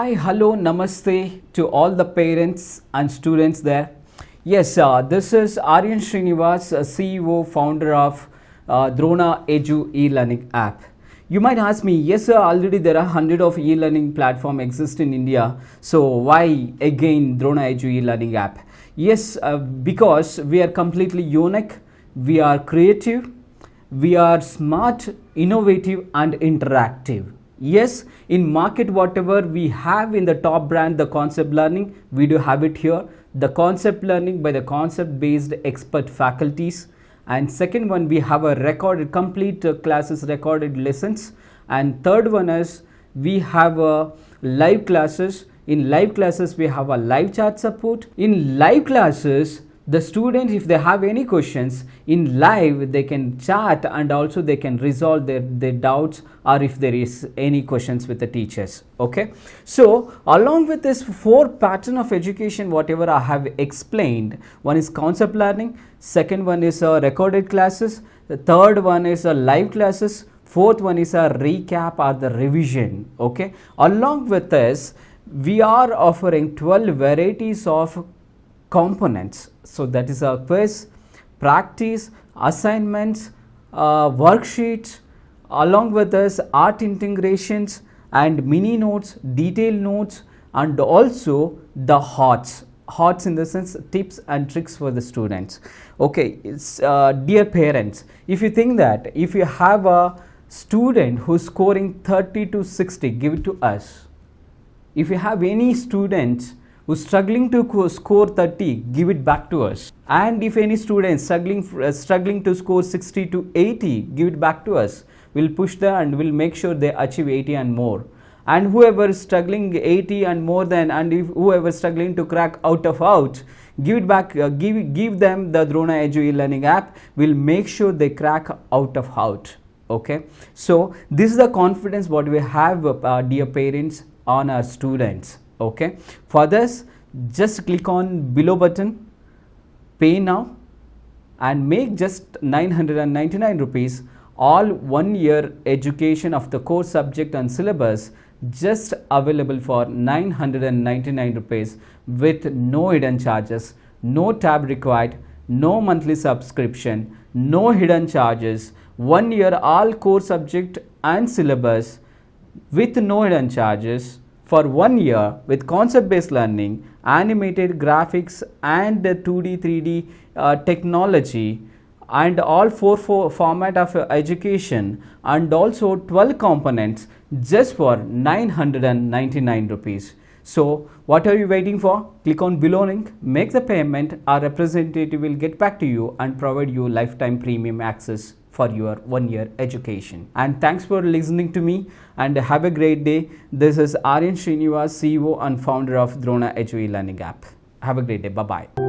Hi, hello, namaste to all the parents and students there. Yes, this is Aryan Srinivas, CEO, founder of Drona Edu e-learning app. You might ask me, yes sir, already there are hundreds of e-learning platform exist in India. So why again Drona Edu e-learning app? Yes, because we are completely unique, we are creative, we are smart, innovative and interactive. Yes, in market whatever we have in the top brand, the concept learning, we do have it here. The concept learning by the concept based expert faculties. And second one, we have a recorded complete classes, recorded lessons. And third one is we have a live classes. In live classes, we have a live chat support. In live classes, the students, if they have any questions in live, they can chat and also they can resolve their doubts, or if there is any questions with the teachers. Okay, so along with this 4 pattern of education whatever I have explained, one is concept learning, second one is recorded classes, the third one is live classes, fourth one is a recap or the revision. Okay, along with this we are offering 12 varieties of components. So that is a quiz, practice, assignments, worksheets, along with this art integrations and mini notes, detailed notes, and also the HOTS in the sense tips and tricks for the students. Okay, it's dear parents, if you think that if you have a student who's scoring 30 to 60, give it to us. If you have any students who's struggling to score 30, give it back to us. And if any student struggling to score 60 to 80, give it back to us. We'll push them and we'll make sure they achieve 80 and more. And whoever is struggling 80 and more than, and if whoever is struggling to crack out of out, give it back, give them the Drona Edu e-learning app. We'll make sure they crack out of out. Okay, so this is the confidence what we have, dear parents, on our students. Okay, for this just click on below button, pay now, and make just 999 rupees all 1 year education of the core subject and syllabus, just available for 999 rupees with no hidden charges, no tab required, no monthly subscription, no hidden charges, 1 year all core subject and syllabus with no hidden charges for 1 year with concept based learning, animated graphics and 2D 3D technology, and all 4 format of education, and also 12 components, just for 999 rupees. So what are you waiting for? Click on below link, make the payment. Our representative will get back to you and provide you lifetime premium access for your 1 year education. And thanks for listening to me, and have a great day. This is Aryan Srinivas, CEO and founder of Drona Edu e-learning app. Have a great day. Bye-bye.